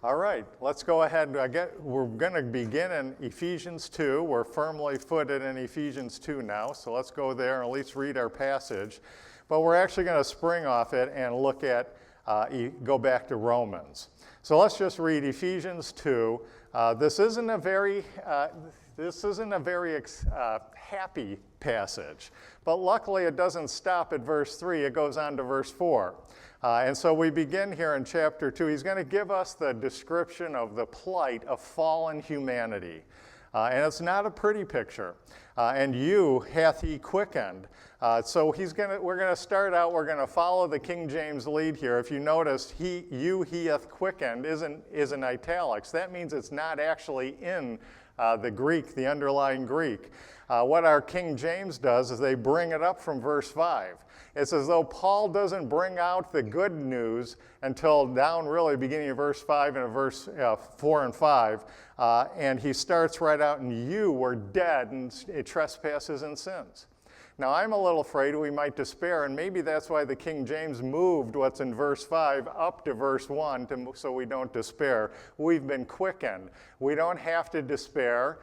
All right, let's go ahead. We're going to begin in Ephesians 2. We're firmly footed in Ephesians 2 now, so let's go there and at least read our passage. But we're actually going to spring off it and look at, go back to Romans. So let's just read Ephesians 2. This isn't a very happy passage, but luckily it doesn't stop at verse 3. It goes on to verse 4. And so we begin here in chapter 2. He's going to give us the description of the plight of fallen humanity. And it's not a pretty picture. And you hath he quickened. So we're going to start out, we're going to follow the King James lead here. If you notice, he hath quickened is in italics. That means it's not actually in the Greek, the underlying Greek. What our King James does is they bring it up from verse 5. It's as though Paul doesn't bring out the good news until down really beginning of verse 5 and verse 4 and 5. And he starts right out, and you were dead in trespasses and sins. Now, I'm a little afraid we might despair, and maybe that's why the King James moved what's in verse 5 up to verse 1 so we don't despair. We've been quickened. We don't have to despair.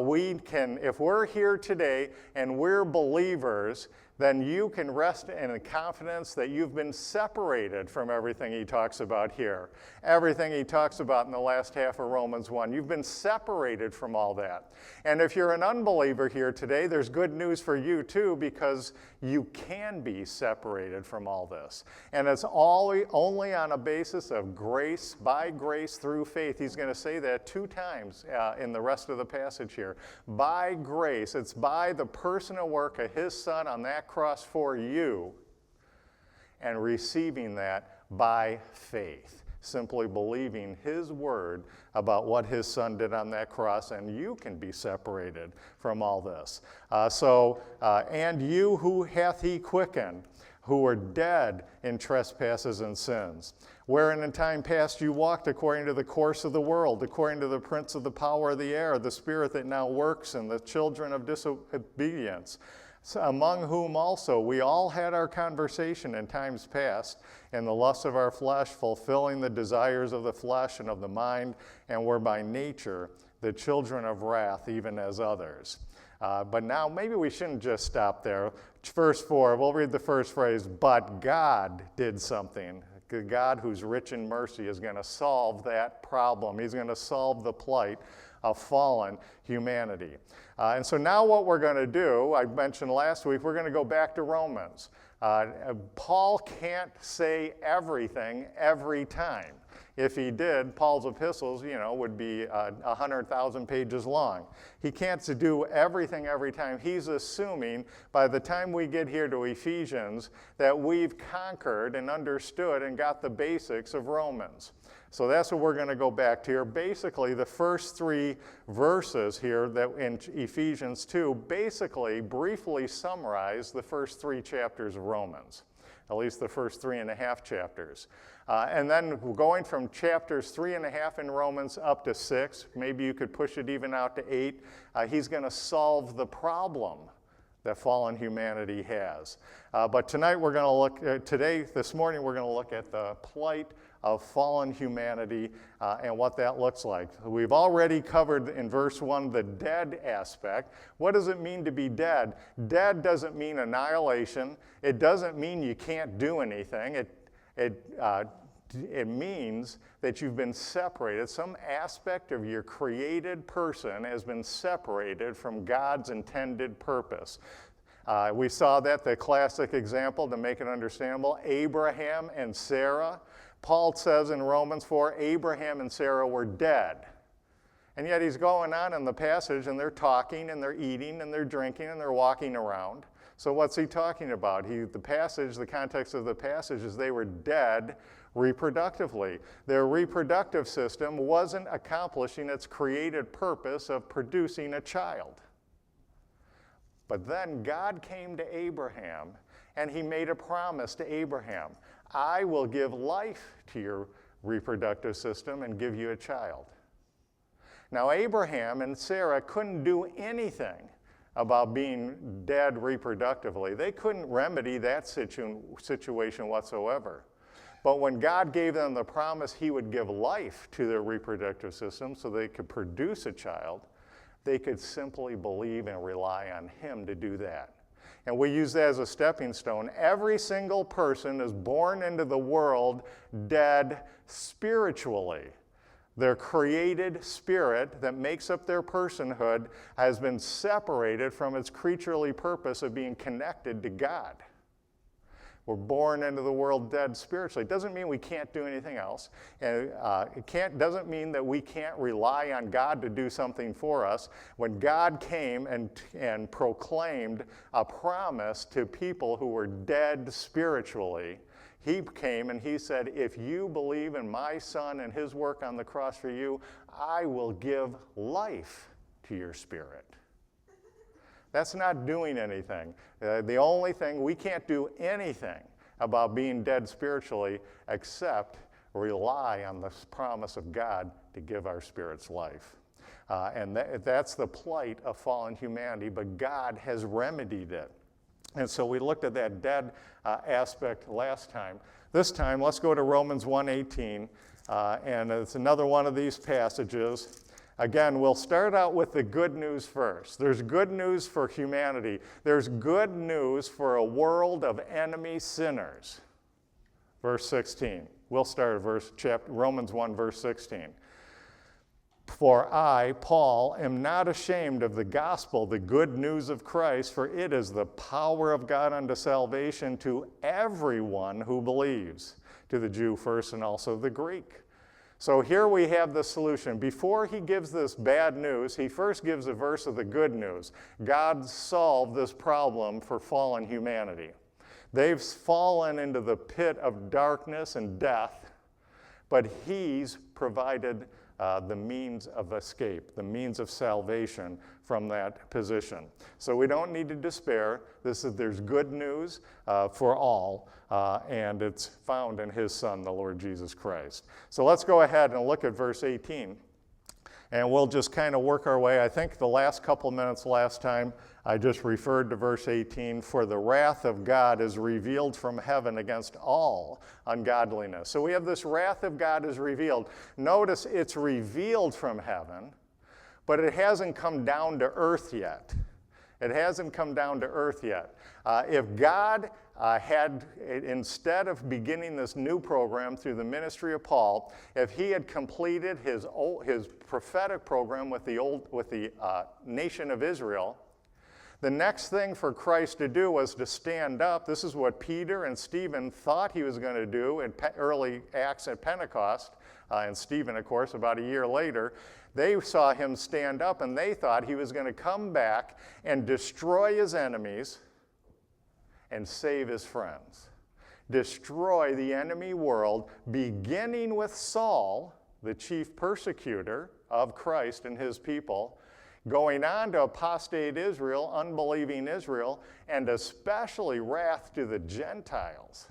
We can, if we're here today and we're believers, then you can rest in the confidence that you've been separated from everything he talks about here. Everything he talks about in the last half of Romans 1. You've been separated from all that. And if you're an unbeliever here today, there's good news for you too, because you can be separated from all this. And it's only on a basis of grace, by grace through faith. He's going to say that 2 times in the rest of the passage here. By grace, it's by the personal work of his Son on that cross for you, and receiving that by faith, simply believing his word about what his Son did on that cross, and you can be separated from all this. And you who hath he quickened, who were dead in trespasses and sins, wherein in time past you walked according to the course of the world, according to the prince of the power of the air, the spirit that now works in the children of disobedience, among whom also we all had our conversation in times past, in the lusts of our flesh, fulfilling the desires of the flesh and of the mind, and were by nature the children of wrath, even as others. But now maybe we shouldn't just stop there. Verse 4, we'll read the first phrase, but God did something. God, who's rich in mercy, is going to solve that problem. He's going to solve the plight of fallen humanity. And so now what we're going to do, I mentioned last week, we're going to go back to Romans. Paul can't say everything every time. If he did, Paul's epistles, would be 100,000 pages long. He can't do everything every time. He's assuming by the time we get here to Ephesians that we've conquered and understood and got the basics of Romans. So that's what we're going to go back to here. Basically, the first 3 verses here that in Ephesians 2 basically briefly summarize the first 3 chapters of Romans, at least the first 3.5 chapters. And then going from chapters 3.5 in Romans up to 6, maybe you could push it even out to 8, he's going to solve the problem that fallen humanity has. But tonight we're going to look, this morning we're going to look at the plight of fallen humanity and what that looks like. We've already covered in verse 1 the dead aspect. What does it mean to be dead? Dead doesn't mean annihilation. It doesn't mean you can't do anything. It means that you've been separated. Some aspect of your created person has been separated from God's intended purpose. We saw that, the classic example, to make it understandable, Abraham and Sarah. Paul says in Romans 4, Abraham and Sarah were dead. And yet he's going on in the passage, and they're talking, and they're eating, and they're drinking, and they're walking around. So what's he talking about? The context of the passage is they were dead reproductively. Their reproductive system wasn't accomplishing its created purpose of producing a child. But then God came to Abraham, and he made a promise to Abraham. I will give life to your reproductive system and give you a child. Now, Abraham and Sarah couldn't do anything about being dead reproductively. They couldn't remedy that situation whatsoever. But when God gave them the promise he would give life to their reproductive system so they could produce a child, they could simply believe and rely on him to do that. And we use that as a stepping stone. Every single person is born into the world dead spiritually. Their created spirit that makes up their personhood has been separated from its creaturely purpose of being connected to God. We're born into the world dead spiritually. It doesn't mean we can't do anything else. And doesn't mean that we can't rely on God to do something for us. When God came and proclaimed a promise to people who were dead spiritually, he came and he said, if you believe in my Son and his work on the cross for you, I will give life to your spirit. That's not doing anything. The only thing, we can't do anything about being dead spiritually except rely on the promise of God to give our spirits life. And that's the plight of fallen humanity, but God has remedied it. And so we looked at that dead aspect last time. This time, let's go to Romans 1:18, and it's another one of these passages. Again, we'll start out with the good news first. There's good news for humanity. There's good news for a world of enemy sinners. Verse 16. We'll start at Romans 1, verse 16. For I, Paul, am not ashamed of the gospel, the good news of Christ, for it is the power of God unto salvation to everyone who believes, to the Jew first and also the Greek. So here we have the solution. Before he gives this bad news, he first gives a verse of the good news. God solved this problem for fallen humanity. They've fallen into the pit of darkness and death, but he's provided the means of escape, the means of salvation from that position. So we don't need to despair. There's good news for all, and it's found in his Son, the Lord Jesus Christ. So let's go ahead and look at verse 18, and we'll just kind of work our way. I think the last couple minutes last time, I just referred to verse 18, for the wrath of God is revealed from heaven against all ungodliness. So we have this wrath of God is revealed. Notice it's revealed from heaven, but it hasn't come down to earth yet. It hasn't come down to earth yet. If God had, instead of beginning this new program through the ministry of Paul, if he had completed his prophetic program with the nation of Israel, the next thing for Christ to do was to stand up. This is what Peter and Stephen thought he was going to do in early Acts at Pentecost, and Stephen, of course, about a year later. They saw him stand up, and they thought he was going to come back and destroy his enemies and save his friends. Destroy the enemy world, beginning with Saul, the chief persecutor of Christ and his people, going on to apostate Israel, unbelieving Israel, and especially wrath to the Gentiles.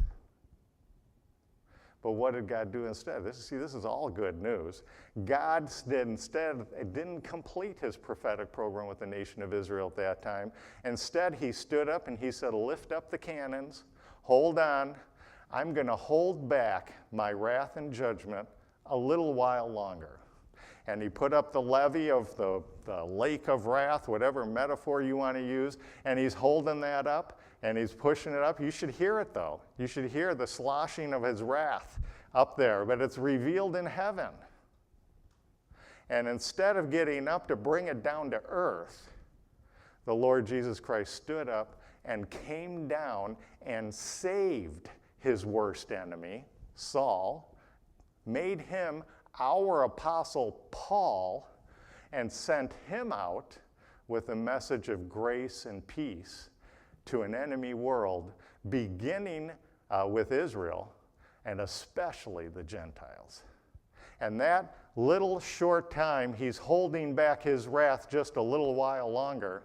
But what did God do instead? This is all good news. God didn't complete his prophetic program with the nation of Israel at that time. Instead, he stood up and he said, lift up the cannons, hold on. I'm going to hold back my wrath and judgment a little while longer. And he put up the levee of the lake of wrath, whatever metaphor you want to use, and he's holding that up, and he's pushing it up. You should hear it, though. You should hear the sloshing of his wrath up there, but it's revealed in heaven. And instead of getting up to bring it down to earth, the Lord Jesus Christ stood up and came down and saved his worst enemy, Saul, made him our apostle Paul, and sent him out with a message of grace and peace to an enemy world, beginning with Israel and especially the Gentiles. And that little short time he's holding back his wrath just a little while longer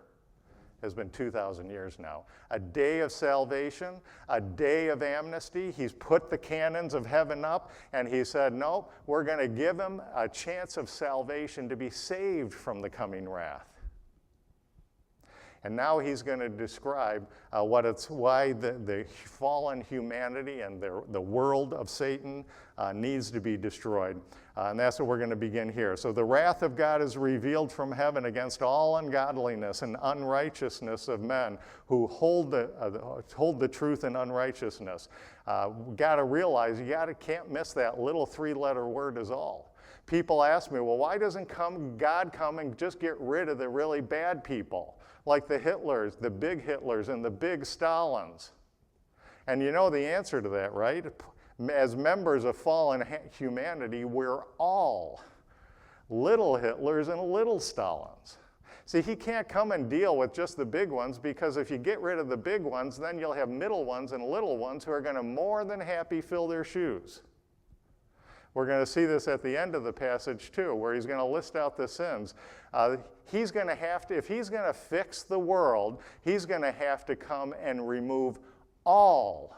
has been 2,000 years now. A day of salvation, a day of amnesty. He's put the cannons of heaven up, and he said, no, we're going to give him a chance of salvation to be saved from the coming wrath. And now he's going to describe why the fallen humanity and the world of Satan needs to be destroyed. And that's what we're going to begin here. So the wrath of God is revealed from heaven against all ungodliness and unrighteousness of men who hold the truth in unrighteousness. Got to realize can't miss that little 3-letter word is all. People ask me, well, why doesn't God come and just get rid of the really bad people, like the Hitlers, the big Hitlers, and the big Stalins? And you know the answer to that, right? As members of fallen humanity, we're all little Hitlers and little Stalins. See, he can't come and deal with just the big ones, because if you get rid of the big ones, then you'll have middle ones and little ones who are going to more than happy fill their shoes. We're going to see this at the end of the passage too, where he's going to list out the sins. He's going to have to, if he's going to fix the world, he's going to have to come and remove all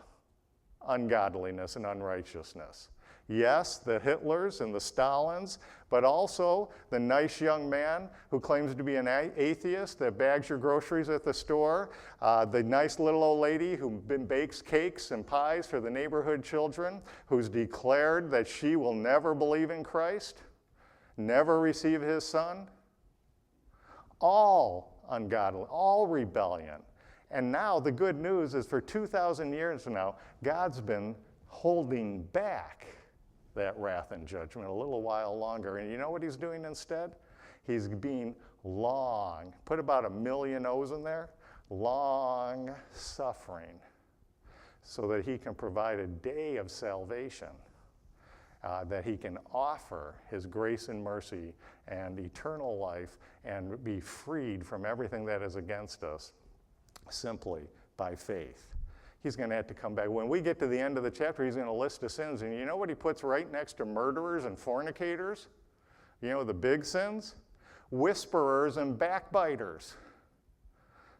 ungodliness and unrighteousness. Yes, the Hitlers and the Stalins, but also the nice young man who claims to be an atheist that bags your groceries at the store, the nice little old lady who bakes cakes and pies for the neighborhood children, who's declared that she will never believe in Christ, never receive his son. All ungodly, all rebellion. And now the good news is for 2,000 years now, God's been holding back that wrath and judgment a little while longer. And you know what he's doing instead? He's being long, put about 1 million O's in there, long suffering, so that he can provide a day of salvation, that he can offer his grace and mercy and eternal life and be freed from everything that is against us simply by faith. He's going to have to come back. When we get to the end of the chapter, he's going to list the sins. And you know what he puts right next to murderers and fornicators? You know the big sins? Whisperers and backbiters.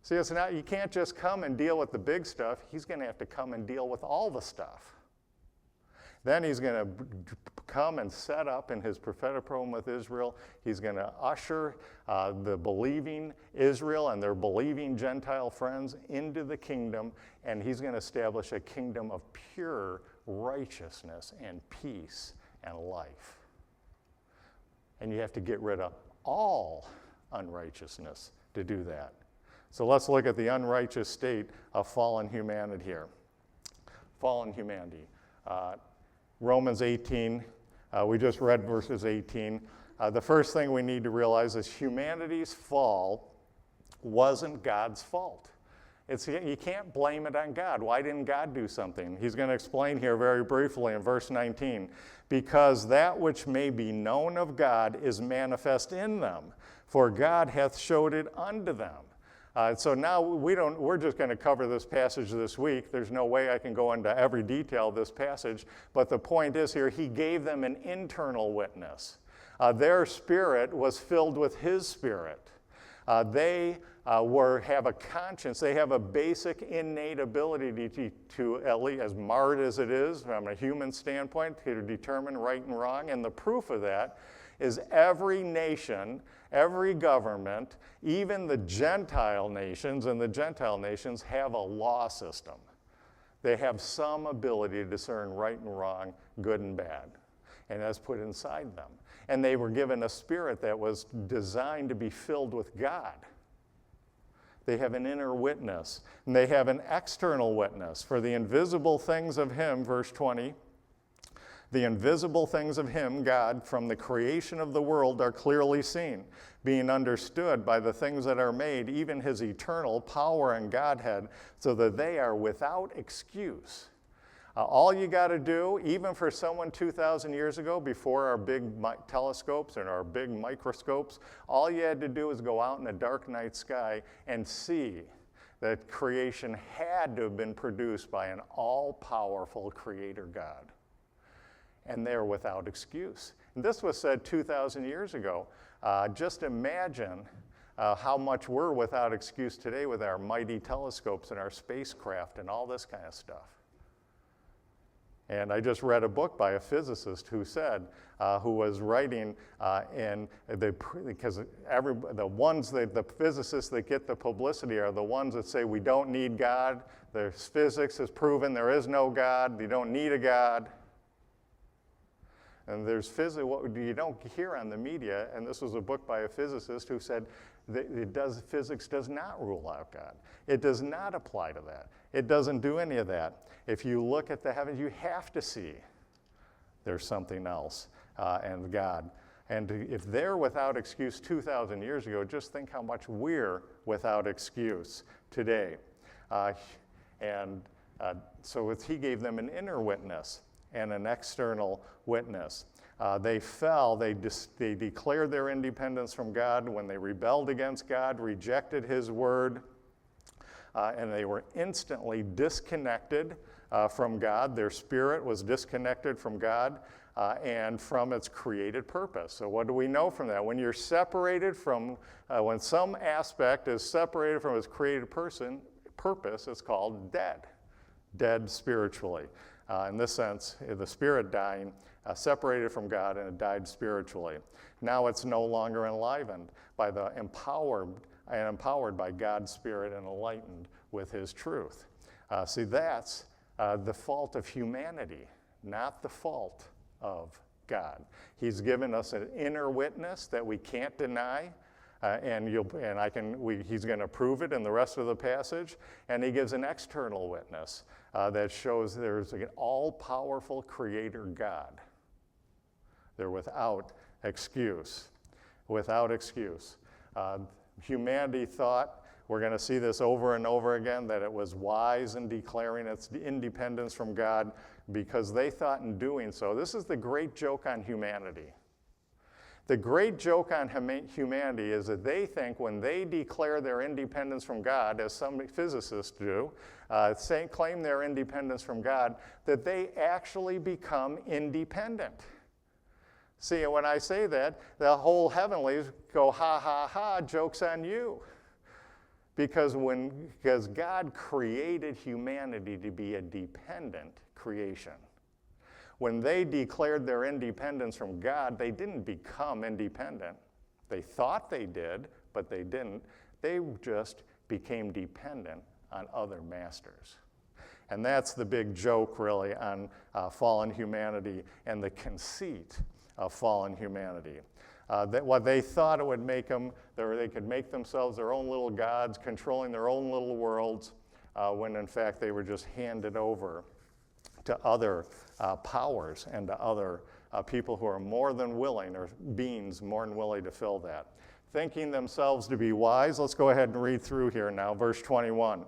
See, it's not, you can't just come and deal with the big stuff. He's going to have to come and deal with all the stuff. Then he's going to come and set up in his prophetic program with Israel. He's going to usher the believing Israel and their believing Gentile friends into the kingdom, and he's going to establish a kingdom of pure righteousness and peace and life. And you have to get rid of all unrighteousness to do that. So let's look at the unrighteous state of fallen humanity here. Fallen humanity. Romans 18, we just read verses 18. The first thing we need to realize is humanity's fall wasn't God's fault. You can't blame it on God. Why didn't God do something? He's going to explain here very briefly in verse 19. Because that which may be known of God is manifest in them, for God hath showed it unto them. So now we're just going to cover this passage this week. There's no way I can go into every detail of this passage, but the point is here, he gave them an internal witness. Their spirit was filled with his spirit. They have a conscience. They have a basic innate ability to, at least as marred as it is from a human standpoint, to determine right and wrong. And the proof of that is every nation, every government, even the Gentile nations, and the Gentile nations have a law system. They have some ability to discern right and wrong, good and bad, and that's put inside them. And they were given a spirit that was designed to be filled with God. They have an inner witness, and they have an external witness. For the invisible things of him, verse 20, the invisible things of him, God, from the creation of the world are clearly seen, being understood by the things that are made, even his eternal power and Godhead, so that they are without excuse. All you got to do, even for someone 2,000 years ago, before our big telescopes and our big microscopes, all you had to do was go out in a dark night sky and see that creation had to have been produced by an all-powerful creator God. And they're without excuse. And this was said 2,000 years ago. Just imagine how much we're without excuse today with our mighty telescopes and our spacecraft and all this kind of stuff. And I just read a book by a physicist who said, who was writing because the physicists that get the publicity are the ones that say we don't need God. The physics has proven there is no God. You don't need a God. And there's what you don't hear on the media, and this was a book by a physicist who said that physics does not rule out God. It does not apply to that. It doesn't do any of that. If you look at the heavens, you have to see there's something else and God. And if they're without excuse 2,000 years ago, just think how much we're without excuse today. So he gave them an inner witness and an external witness. They fell, they declared their independence from God when they rebelled against God, rejected his word, and they were instantly disconnected from God. Their spirit was disconnected from God and from its created purpose. So what do we know from that? When you're separated from, when some aspect is separated from its created purpose, it's called dead spiritually. In this sense, the spirit dying, separated from God, and it died spiritually. Now it's no longer enlivened by the empowered by God's Spirit and enlightened with his truth. See, that's the fault of humanity, not the fault of God. He's given us an inner witness that we can't deny, he's going to prove it in the rest of the passage, and he gives an external witness that shows there's an all-powerful creator God. They're without excuse. Without excuse. Humanity thought, we're going to see this over and over again, that it was wise in declaring its independence from God because they thought in doing so. This is the great joke on humanity. The great joke on humanity is that they think when they declare their independence from God, as some physicists do, claim their independence from God, that they actually become independent. See, when I say that, the whole heavenlies go, ha, ha, ha, joke's on you. Because God created humanity to be a dependent creation. When they declared their independence from God, they didn't become independent. They thought they did, but they didn't. They just became dependent on other masters. And that's the big joke, really, on fallen humanity and the conceit of fallen humanity. That what they thought it would make them, they could make themselves their own little gods, controlling their own little worlds, when in fact they were just handed over to other powers and to other people who are more than willing, or beings more than willing to fill that. Thinking themselves to be wise, let's go ahead and read through here now, verse 21.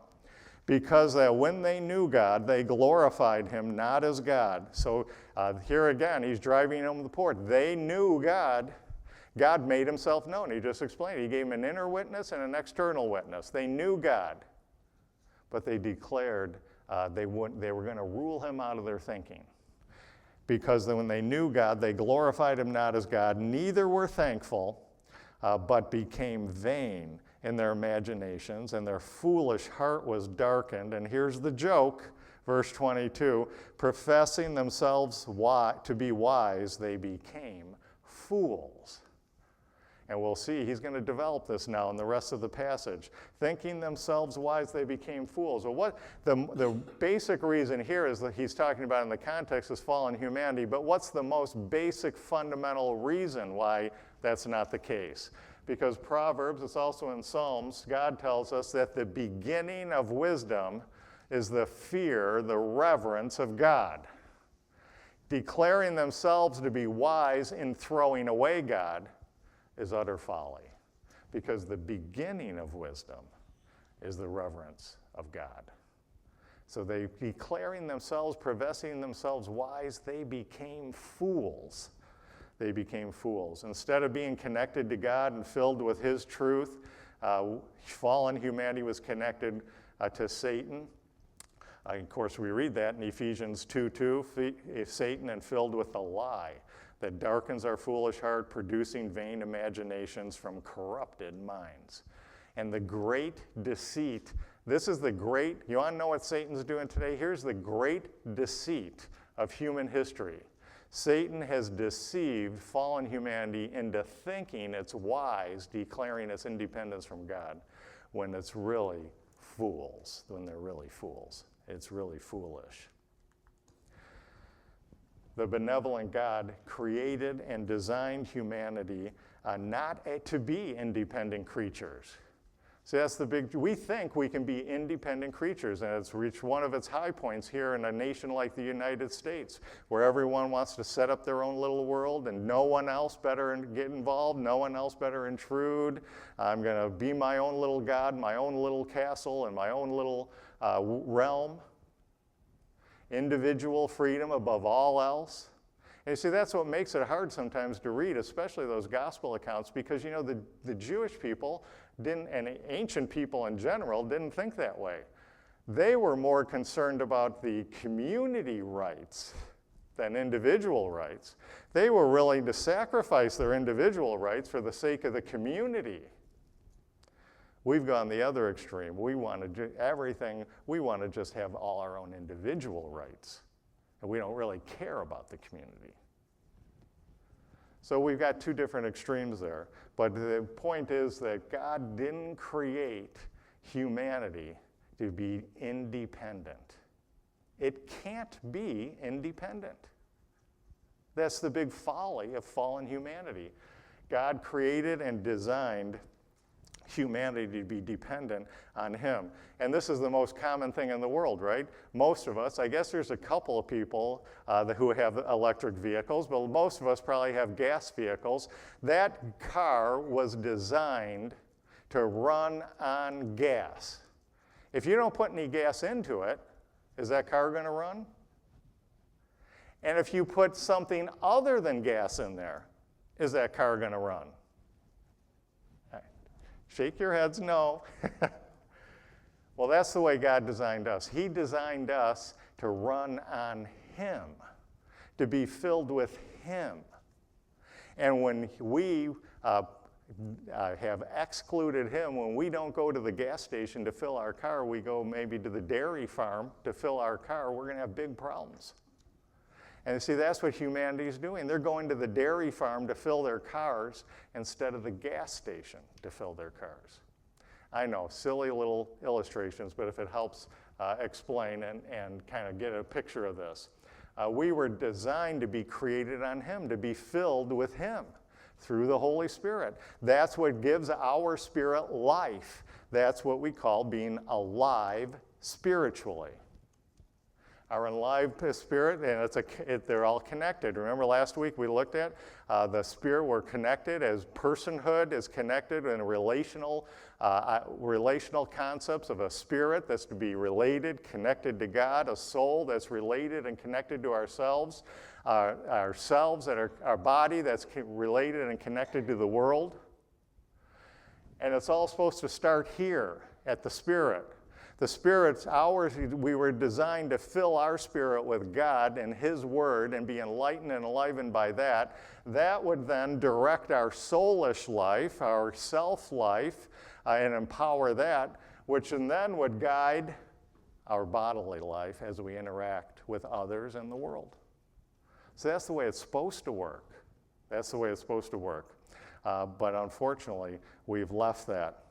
Because that when they knew God, they glorified him not as God. So here again, he's driving home the point. They knew God. God made himself known. He just explained. He gave them an inner witness and an external witness. They knew God, but they declared they were going to rule him out of their thinking. Because when they knew God, they glorified him not as God, neither were thankful, but became vain in their imaginations, and their foolish heart was darkened. And here's the joke, verse 22, professing themselves to be wise, they became fools. And we'll see, he's going to develop this now in the rest of the passage. Thinking themselves wise, they became fools. Well, what the basic reason here is that he's talking about in the context is fallen humanity, but what's the most basic fundamental reason why that's not the case? Because Proverbs, it's also in Psalms, God tells us that the beginning of wisdom is the fear, the reverence of God. Declaring themselves to be wise in throwing away God is utter folly, because the beginning of wisdom is the reverence of God. So they, declaring themselves, professing themselves wise, they became fools. They became fools. Instead of being connected to God and filled with his truth, fallen humanity was connected to Satan. Of course, we read that in Ephesians 2:2, Satan and filled with a lie that darkens our foolish heart, producing vain imaginations from corrupted minds. And the great deceit, this is the great, you want to know what Satan's doing today? Here's the great deceit of human history. Satan has deceived fallen humanity into thinking it's wise, declaring its independence from God, when it's really fools, when they're really fools. It's really foolish. The benevolent God created and designed humanity not to be independent creatures. See, that's the big, we think we can be independent creatures, and it's reached one of its high points here in a nation like the United States, where everyone wants to set up their own little world, and no one else better get involved, no one else better intrude. I'm going to be my own little God, my own little castle, and my own little realm. Individual freedom above all else. And you see, that's what makes it hard sometimes to read, especially those gospel accounts, because you know the Jewish people didn't, and ancient people in general, didn't think that way. They were more concerned about the community rights than individual rights. They were willing to sacrifice their individual rights for the sake of the community. We've gone the other extreme. We want to do everything. We want to just have all our own individual rights, and we don't really care about the community. So we've got two different extremes there. But the point is that God didn't create humanity to be independent. It can't be independent. That's the big folly of fallen humanity. God created and designed humanity to be dependent on him. And this is the most common thing in the world, right? Most of us, I guess there's a couple of people who have electric vehicles, but most of us probably have gas vehicles. That car was designed to run on gas. If you don't put any gas into it, is that car going to run? And if you put something other than gas in there, is that car going to run? Shake your heads, no. Well, that's the way God designed us. He designed us to run on him, to be filled with him. And when we have excluded him, when we don't go to the gas station to fill our car, we go maybe to the dairy farm to fill our car, we're going to have big problems. And see, that's what humanity is doing. They're going to the dairy farm to fill their cars instead of the gas station to fill their cars. I know, silly little illustrations, but if it helps explain and kind of get a picture of this. We were designed to be created on him, to be filled with him through the Holy Spirit. That's what gives our spirit life. That's what we call being alive spiritually. Our alive spirit, and they're all connected. Remember last week we looked at the spirit, we're connected as personhood is connected in relational concepts of a spirit that's to be related, connected to God, a soul that's related and connected to ourselves, ourselves, that our body that's related and connected to the world. And it's all supposed to start here at the spirit. The Spirit's ours. We were designed to fill our spirit with God and his word and be enlightened and enlivened by that. That would then direct our soulish life, our self-life, and empower that, which then would guide our bodily life as we interact with others in the world. So that's the way it's supposed to work. That's the way it's supposed to work. But unfortunately, we've left that.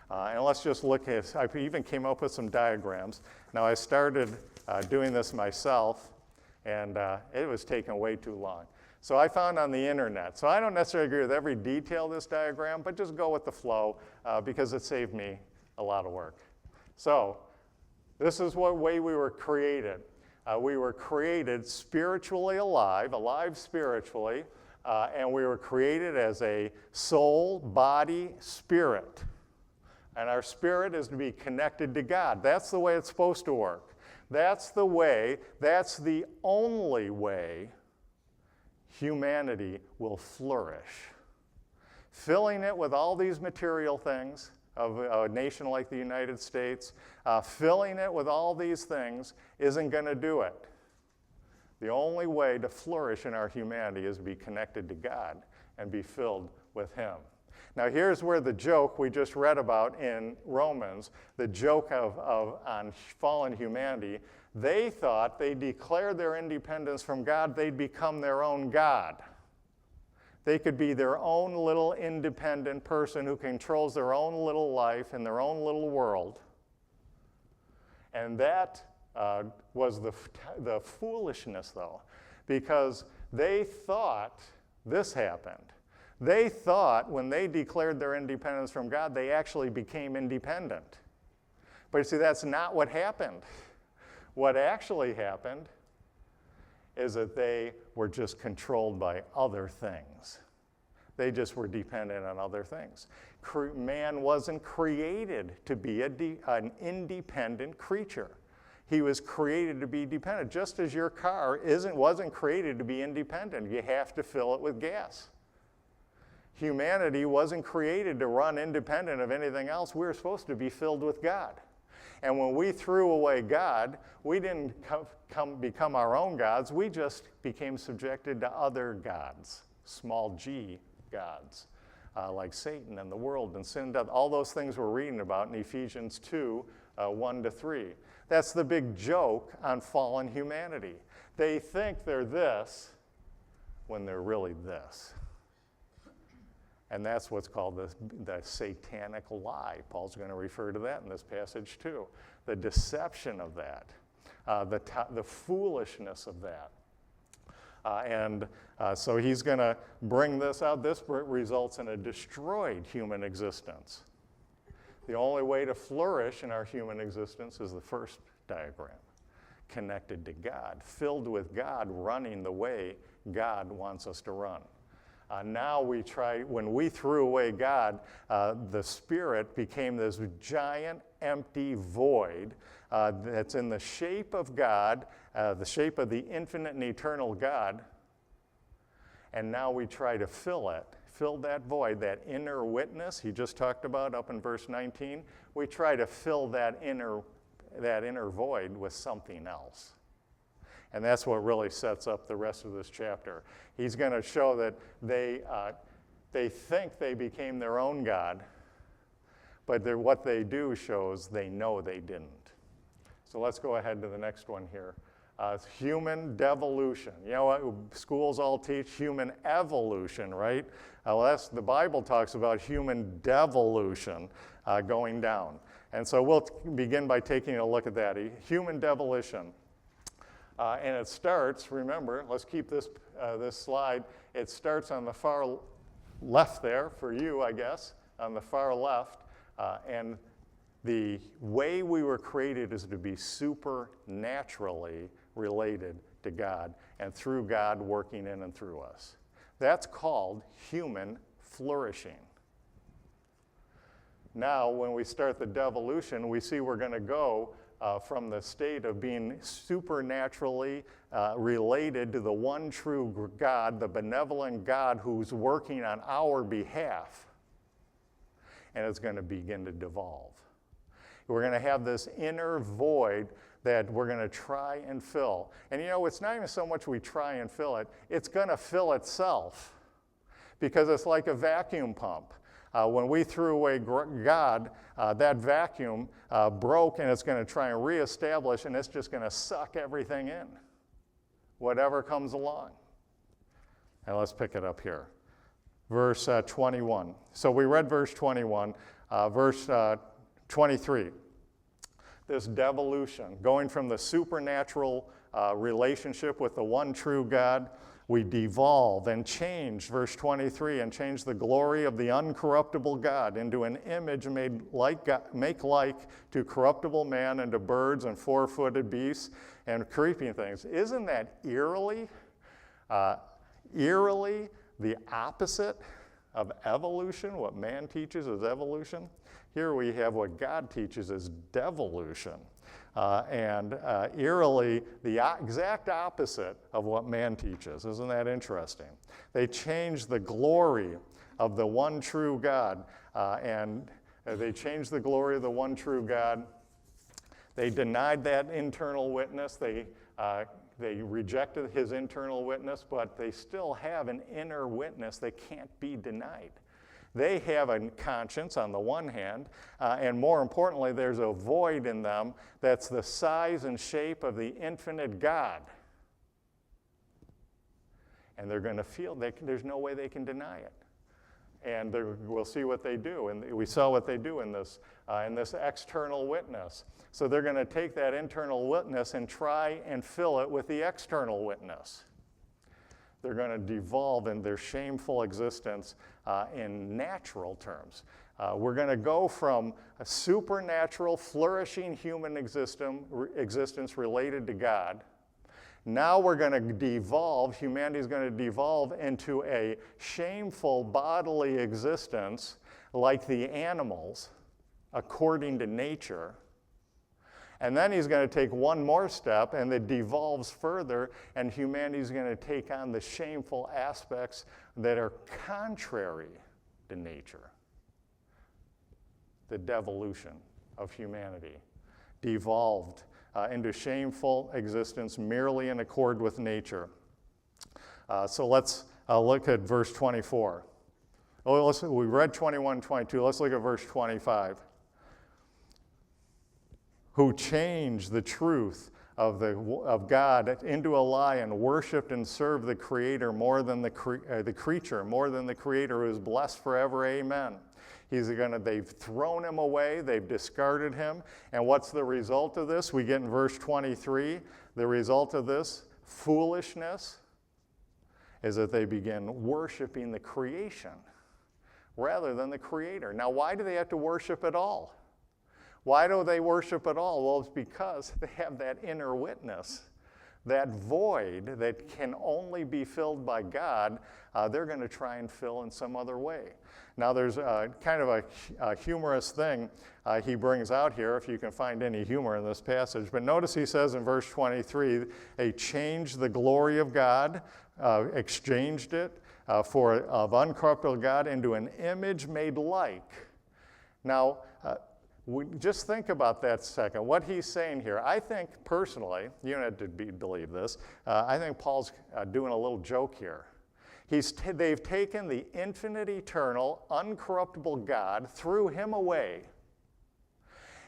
And let's just look at, I even came up with some diagrams. Now I started doing this myself, and it was taking way too long. So I found on the internet, so I don't necessarily agree with every detail of this diagram, but just go with the flow because it saved me a lot of work. So this is what way we were created. We were created spiritually alive spiritually, and we were created as a soul, body, spirit. And our spirit is to be connected to God. That's the way it's supposed to work. That's the way, that's the only way humanity will flourish. Filling it with all these material things of a nation like the United States, filling it with all these things isn't going to do it. The only way to flourish in our humanity is to be connected to God and be filled with him. Now here's where the joke we just read about in Romans, the joke on fallen humanity, they thought they declared their independence from God, they'd become their own God. They could be their own little independent person who controls their own little life in their own little world. And that was the foolishness, though, because they thought this happened. They thought when they declared their independence from God, they actually became independent. But you see, that's not what happened. What actually happened is that they were just controlled by other things. They just were dependent on other things. Man wasn't created to be an independent creature. He was created to be dependent, just as your car wasn't created to be independent. You have to fill it with gas. Humanity wasn't created to run independent of anything else. We were supposed to be filled with God. And when we threw away God, we didn't become our own gods. We just became subjected to other gods, small g gods, like Satan and the world and sin and death. All those things we're reading about in Ephesians 2, 1-3. That's the big joke on fallen humanity. They think they're this when they're really this. And that's what's called the satanic lie. Paul's going to refer to that in this passage too. The deception of that, the foolishness of that. So he's going to bring this out. This results in a destroyed human existence. The only way to flourish in our human existence is the first diagram, connected to God, filled with God, running the way God wants us to run. Now when we threw away God, the Spirit became this giant empty void that's in the shape of God, the shape of the infinite and eternal God, and now we try to fill that void, that inner witness he just talked about up in verse 19. We try to fill that inner void with something else. And that's what really sets up the rest of this chapter. He's going to show that they think they became their own God, but what they do shows they know they didn't. So let's go ahead to the next one here. Human devolution. You know what schools all teach? Human evolution, right? Well, the Bible talks about human devolution going down. And so we'll begin by taking a look at that. Human devolution. And it starts, remember, let's keep this slide. It starts on the far left there, for you, I guess, on the far left. And the way we were created is to be supernaturally related to God, and through God working in and through us. That's called human flourishing. Now, when we start the devolution, we see we're going to go from the state of being supernaturally related to the one true God, the benevolent God who's working on our behalf, and it's going to begin to devolve. We're going to have this inner void that we're going to try and fill. And you know, it's not even so much we try and fill it, it's going to fill itself, because it's like a vacuum pump. When we threw away God, that vacuum broke, and it's going to try and reestablish, and it's just going to suck everything in, whatever comes along. And let's pick it up here. Verse 21. So we read verse 21. Verse 23. This devolution, going from the supernatural relationship with the one true God, we devolve and change, verse 23, and change the glory of the uncorruptible God into an image made like God, make like to corruptible man and to birds and four-footed beasts and creeping things. Isn't that eerily the opposite of evolution? What man teaches is evolution. Here we have what God teaches is devolution. And eerily, the exact opposite of what man teaches. Isn't that interesting? They changed the glory of the one true God, and they changed the glory of the one true God. They denied that internal witness. They rejected his internal witness, but they still have an inner witness that can't be denied. They have a conscience on the one hand, and more importantly, there's a void in them that's the size and shape of the infinite God. And they're going to feel there's no way they can deny it. And we'll see what they do. And we saw what they do in this external witness. So they're going to take that internal witness and try and fill it with the external witness. They're going to devolve in their shameful existence in natural terms. We're going to go from a supernatural, flourishing human existence related to God. Now we're going to devolve, humanity is going to devolve into a shameful bodily existence like the animals, according to nature. And then he's going to take one more step, and it devolves further, and humanity is going to take on the shameful aspects that are contrary to nature. The devolution of humanity, devolved into shameful existence merely in accord with nature. So let's look at verse 24. We read 21 and 22. Let's look at verse 25. Who changed the truth of God into a lie and worshiped and served the Creator more than the creature, more than the Creator, who is blessed forever. Amen. They've thrown him away, they've discarded him, and what's the result of this? We get in verse 23, the result of this foolishness is that they begin worshiping the creation rather than the Creator. Now, why do they have to worship at all? Why do they worship at all? Well, it's because they have that inner witness, that void that can only be filled by God, they're going to try and fill in some other way. Now, there's kind of a humorous thing he brings out here, if you can find any humor in this passage. But notice he says in verse 23, they changed the glory of God, exchanged it of uncorruptible God into an image made like. Now, just think about that a second. What he's saying here, I think personally, you don't have to believe this, I think Paul's doing a little joke here. They've taken the infinite, eternal, uncorruptible God, threw him away,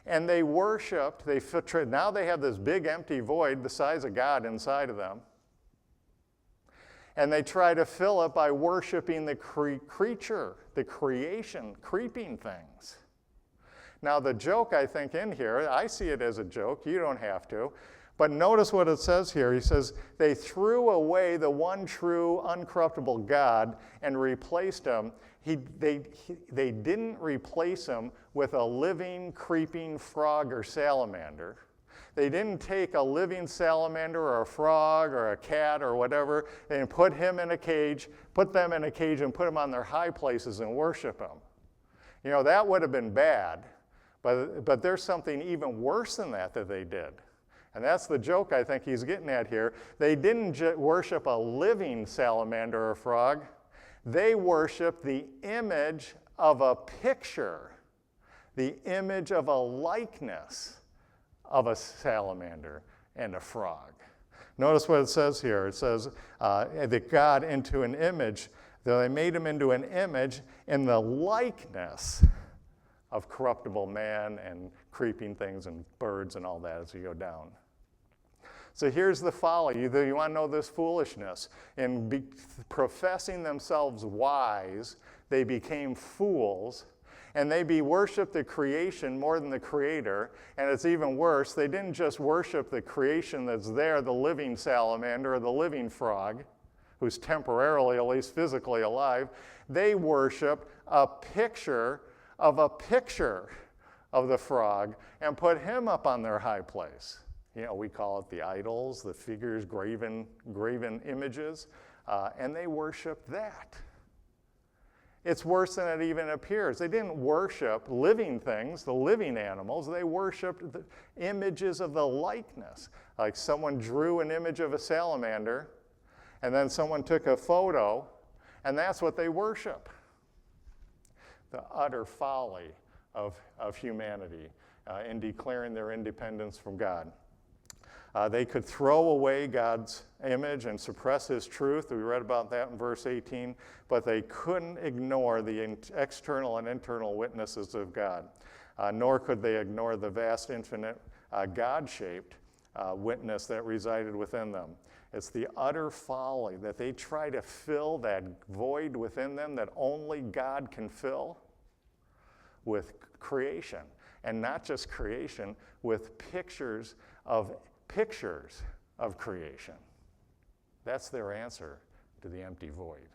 and they worshiped, now they have this big empty void the size of God inside of them, and they try to fill it by worshiping the creature, the creation, creeping things. Now the joke, I think, in here, I see it as a joke, you don't have to, but notice what it says here. He says, they threw away the one true, uncorruptible God and replaced him. They didn't replace him with a living, creeping frog or salamander. They didn't take a living salamander or a frog or a cat or whatever and put them in a cage and put them on their high places and worship them. You know, that would have been bad. But there's something even worse than that they did. And that's the joke I think he's getting at here. They didn't worship a living salamander or frog. They worshiped the image of a picture, the image of a likeness of a salamander and a frog. Notice what it says here. It says that God into an image, that they made him into an image in the likeness of corruptible man and creeping things and birds and all that as you go down. So here's the folly. You want to know this foolishness. In professing themselves wise, they became fools, and they worshiped the creation more than the Creator. And it's even worse, they didn't just worship the creation that's there, the living salamander or the living frog, who's temporarily, at least physically alive. They worshiped a picture of the frog and put him up on their high place. You know, we call it the idols, the figures, graven images, and they worshiped that. It's worse than it even appears. They didn't worship living things, the living animals. They worshiped the images of the likeness. Like someone drew an image of a salamander, and then someone took a photo, and that's what they worship. The utter folly of humanity in declaring their independence from God. They could throw away God's image and suppress his truth. We read about that in verse 18. But they couldn't ignore the external and internal witnesses of God, nor could they ignore the vast, infinite, God-shaped witness that resided within them. It's the utter folly that they try to fill that void within them that only God can fill with creation. And not just creation, with pictures of creation. That's their answer to the empty void.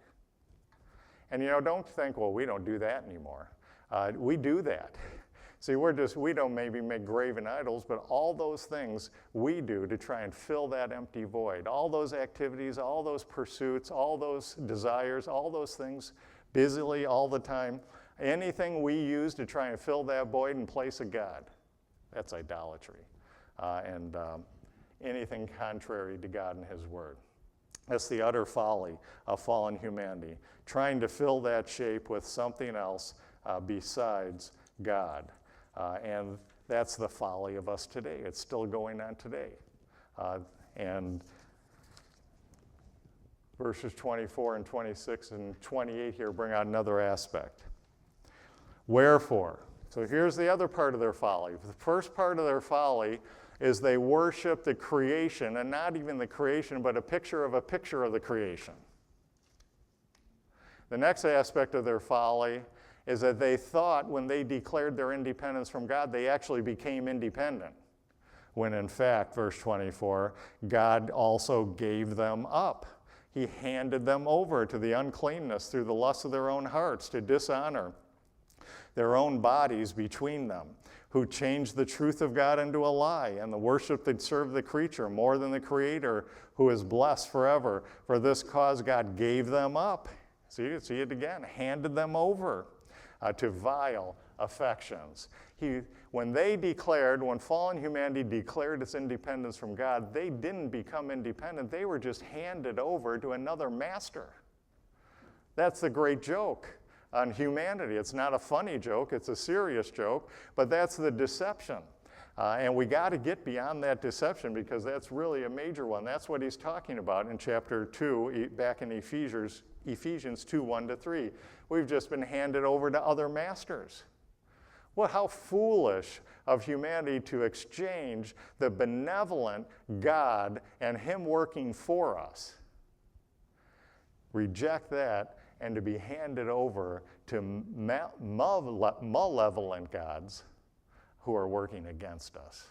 And don't think, well, we don't do that anymore. We do that. See, we don't maybe make graven idols, but all those things we do to try and fill that empty void. All those activities, all those pursuits, all those desires, all those things, busily all the time, anything we use to try and fill that void in place of God, that's idolatry. And anything contrary to God and his word. That's the utter folly of fallen humanity, trying to fill that shape with something else besides God. And that's the folly of us today. It's still going on today. And verses 24 and 26 and 28 here bring out another aspect. Wherefore, so here's the other part of their folly. The first part of their folly is they worship the creation, and not even the creation, but a picture of the creation. The next aspect of their folly is that they thought when they declared their independence from God, they actually became independent. When in fact, verse 24, God also gave them up. He handed them over to the uncleanness through the lust of their own hearts, to dishonor their own bodies between them, who changed the truth of God into a lie, and the worship that served the creature more than the Creator, who is blessed forever. For this cause God gave them up. See it again, handed them over to vile affections. When fallen humanity declared its independence from God, they didn't become independent. They were just handed over to another master. That's the great joke on humanity. It's not a funny joke, it's a serious joke, but that's the deception. And we got to get beyond that deception, because that's really a major one. That's what he's talking about in chapter 2, back in Ephesians 2, 1-3. We've just been handed over to other masters. Well, how foolish of humanity to exchange the benevolent God and him working for us. Reject that, and to be handed over to malevolent gods who are working against us.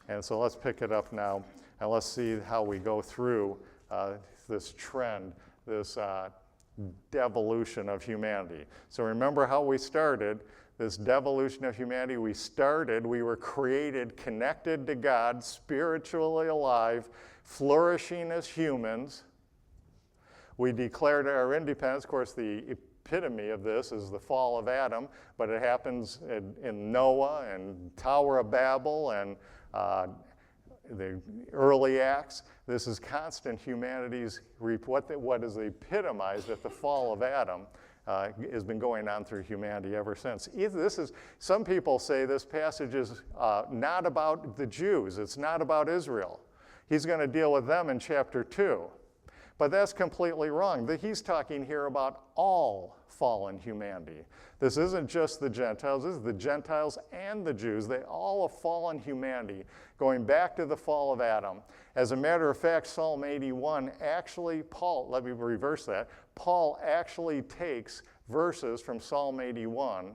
And so let's pick it up now, and let's see how we go through this trend, this devolution of humanity. So remember how we started. This devolution of humanity, we were created connected to God, spiritually alive, flourishing as humans. We declared our independence. Of course, the epitome of this is the fall of Adam, but it happens in Noah and Tower of Babel and the early Acts. This is constant humanity's, what is epitomized at the fall of Adam. Has been going on through humanity ever since. Some people say this passage is not about the Jews. It's not about Israel. He's going to deal with them in chapter 2. But that's completely wrong. He's talking here about all fallen humanity. This isn't just the Gentiles. This is the Gentiles and the Jews. They all have fallen humanity, going back to the fall of Adam. As a matter of fact, Psalm 81 actually, let me reverse that. Paul actually takes verses from Psalm 81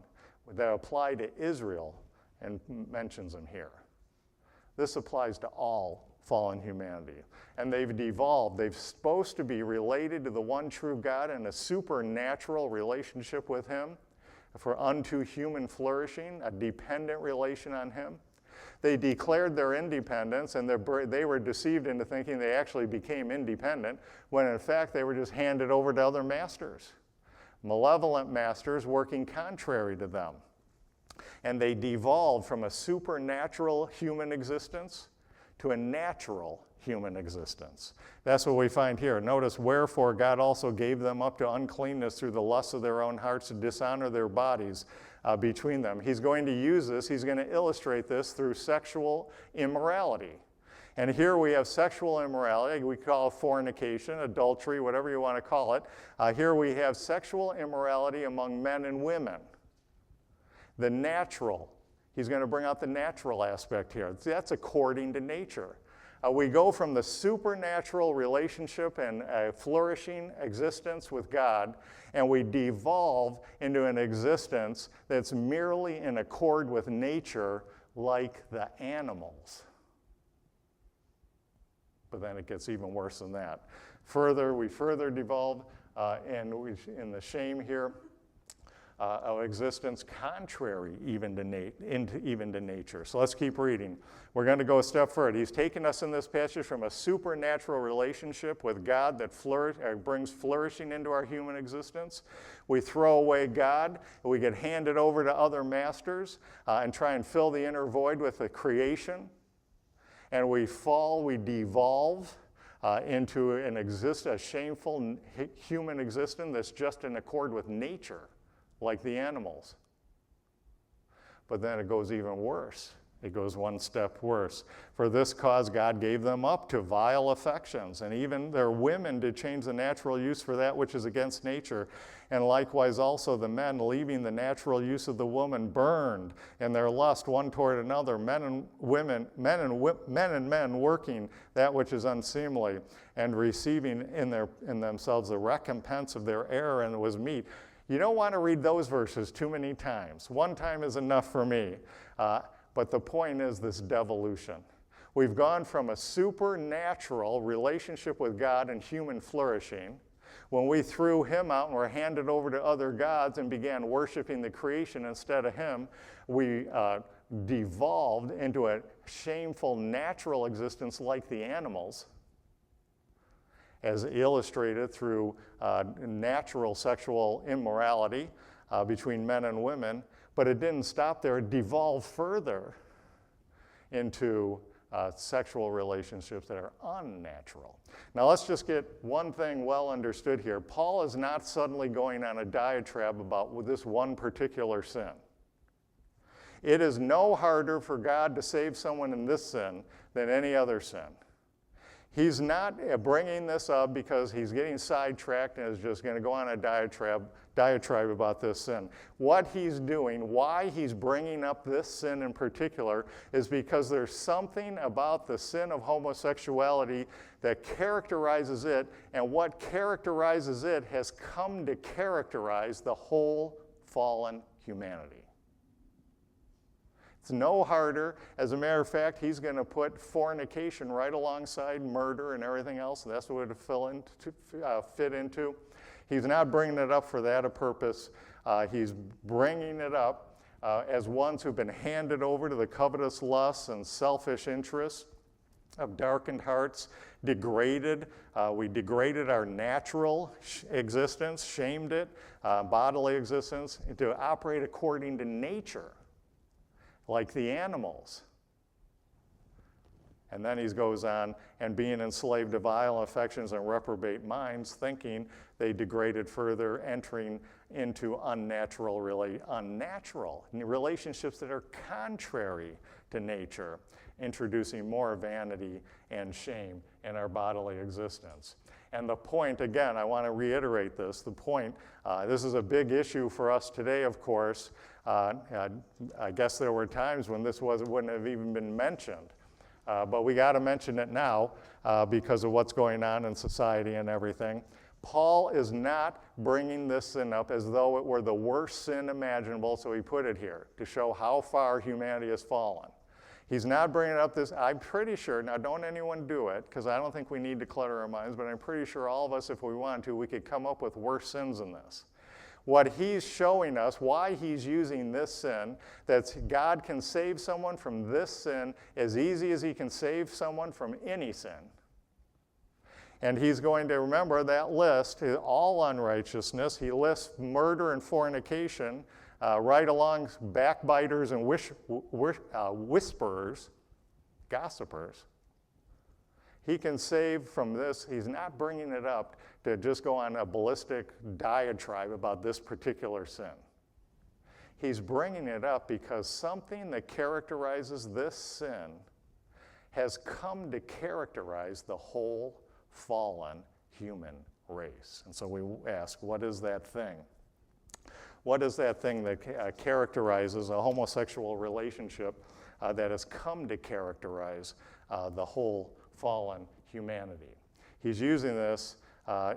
that apply to Israel and mentions them here. This applies to all fallen humanity. And they've devolved. They're supposed to be related to the one true God in a supernatural relationship with him for unto human flourishing, a dependent relation on him. They declared their independence, and they were deceived into thinking they actually became independent, when in fact they were just handed over to other masters, malevolent masters working contrary to them. And they devolved from a supernatural human existence to a natural human existence. That's what we find here. Notice, wherefore God also gave them up to uncleanness through the lusts of their own hearts to dishonor their bodies between them. He's going to use this, he's going to illustrate this through sexual immorality. And here we have sexual immorality. We call it fornication, adultery, whatever you want to call it. Here we have sexual immorality among men and women. The natural. He's going to bring out the natural aspect here. That's according to nature. We go from the supernatural relationship and flourishing existence with God, and we devolve into an existence that's merely in accord with nature, like the animals. But then it gets even worse than that. We further devolve in the shame here of existence contrary even to nature. So let's keep reading. We're going to go a step further. He's taken us in this passage from a supernatural relationship with God that brings flourishing into our human existence. We throw away God, we get handed over to other masters and try and fill the inner void with the creation. And we devolve into a shameful human existence that's just in accord with nature, like the animals. But then it goes even worse. It goes one step worse. For this cause God gave them up to vile affections, and even their women did change the natural use for that which is against nature. And likewise also the men, leaving the natural use of the woman, burned in their lust one toward another, men and men working that which is unseemly, and receiving in themselves the recompense of their error, and was meat. You don't want to read those verses too many times. One time is enough for me. But the point is this devolution. We've gone from a supernatural relationship with God and human flourishing. When we threw him out and were handed over to other gods and began worshiping the creation instead of him, we devolved into a shameful natural existence like the animals, as illustrated through natural sexual immorality between men and women. But it didn't stop there. It devolved further into sexual relationships that are unnatural. Now let's just get one thing well understood here. Paul is not suddenly going on a diatribe about this one particular sin. It is no harder for God to save someone in this sin than any other sin. He's not bringing this up because he's getting sidetracked and is just going to go on a diatribe about this sin. What he's doing, why he's bringing up this sin in particular, is because there's something about the sin of homosexuality that characterizes it, and what characterizes it has come to characterize the whole fallen humanity. It's no harder. As a matter of fact, he's going to put fornication right alongside murder and everything else. That's what it would fit into. He's not bringing it up for that purpose. He's bringing it up as ones who've been handed over to the covetous lusts and selfish interests of darkened hearts, degraded. We degraded our natural existence, shamed it, bodily existence, to operate according to nature, like the animals. And then he goes on, and being enslaved to vile affections and reprobate minds, thinking they degraded further, entering into unnatural relationships that are contrary to nature, introducing more vanity and shame in our bodily existence. And the point, again, I want to reiterate this, the point, this is a big issue for us today, of course. I guess there were times when this wouldn't have even been mentioned. But we got to mention it now because of what's going on in society and everything. Paul is not bringing this sin up as though it were the worst sin imaginable, so he put it here to show how far humanity has fallen. He's not bringing up this, I'm pretty sure, now don't anyone do it, because I don't think we need to clutter our minds, but I'm pretty sure all of us, if we wanted to, we could come up with worse sins than this. What he's showing us, why he's using this sin, that God can save someone from this sin as easy as he can save someone from any sin. And he's going to remember that list, all unrighteousness. He lists murder and fornication right along backbiters and whisperers, gossipers. He can save from this. He's not bringing it up to just go on a ballistic diatribe about this particular sin. He's bringing it up because something that characterizes this sin has come to characterize the whole fallen human race. And so we ask, what is that thing? What is that thing that characterizes a homosexual relationship that has come to characterize the whole fallen humanity? He's using this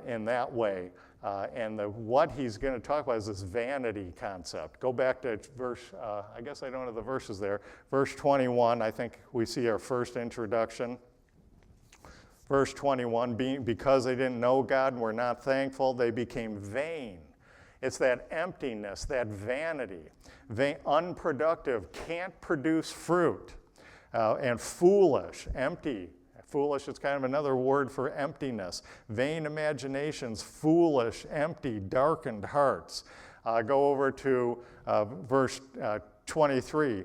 in that way. And what he's going to talk about is this vanity concept. Go back to verse, I guess I don't have the verses there. Verse 21, I think we see our first introduction. Verse 21, because they didn't know God and were not thankful, they became vain. It's that emptiness, that vanity, unproductive, can't produce fruit, and foolish, empty. Foolish is kind of another word for emptiness. Vain imaginations, foolish, empty, darkened hearts. Go over to verse 23.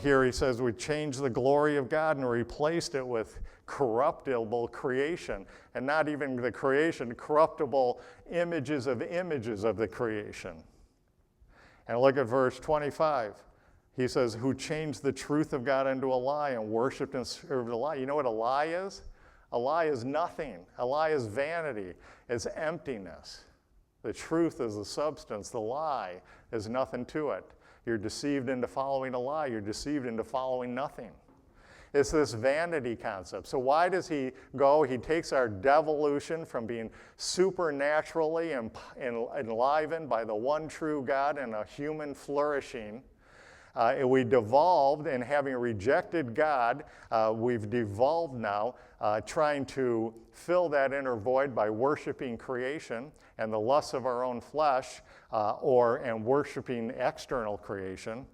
Here he says, we changed the glory of God and replaced it with corruptible creation. And not even the creation, corruptible images of the creation. And look at verse 25. He says, who changed the truth of God into a lie and worshiped and served a lie. You know what a lie is? A lie is nothing. A lie is vanity. It's emptiness. The truth is the substance. The lie is nothing to it. You're deceived into following a lie. You're deceived into following nothing. It's this vanity concept. So why does he go? He takes our devolution from being supernaturally enlivened by the one true God and a human flourishing. We devolved, and having rejected God, we've devolved now, trying to fill that inner void by worshiping creation and the lusts of our own flesh, and worshiping external creation.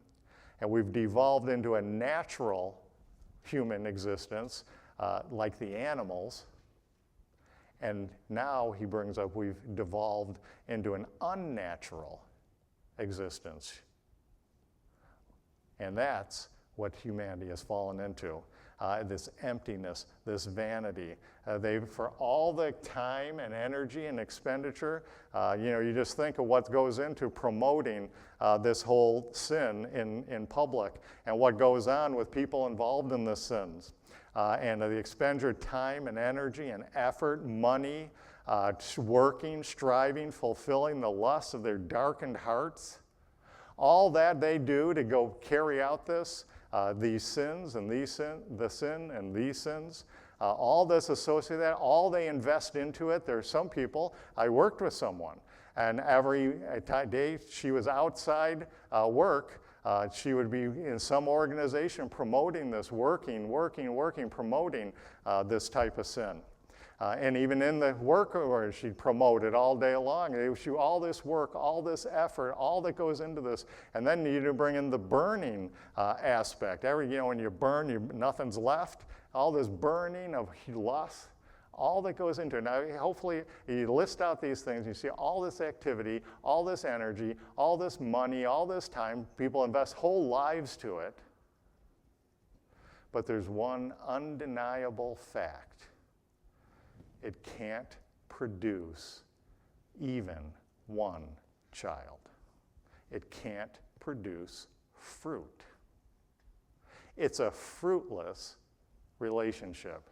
And we've devolved into a natural human existence, like the animals. And now he brings up we've devolved into an unnatural existence. And that's what humanity has fallen into, this emptiness, this vanity. For all the time and energy and expenditure, you just think of what goes into promoting this whole sin in public and what goes on with people involved in the sins. And the expenditure of time and energy and effort, money, working, striving, fulfilling the lusts of their darkened hearts. All that they do to go carry out these sins and the sin and these sins, all this associated with that, all they invest into it. There's some people, I worked with someone, and every day she was outside work, she would be in some organization promoting this, working, promoting this type of sin. And even in the work where she'd promote it all day long. All this work, all this effort, all that goes into this. And then you need to bring in the burning aspect. When you burn, nothing's left. All this burning of lust, all that goes into it. Now, hopefully, you list out these things, you see all this activity, all this energy, all this money, all this time. People invest whole lives to it. But there's one undeniable fact. It can't produce even one child. It can't produce fruit. It's a fruitless relationship.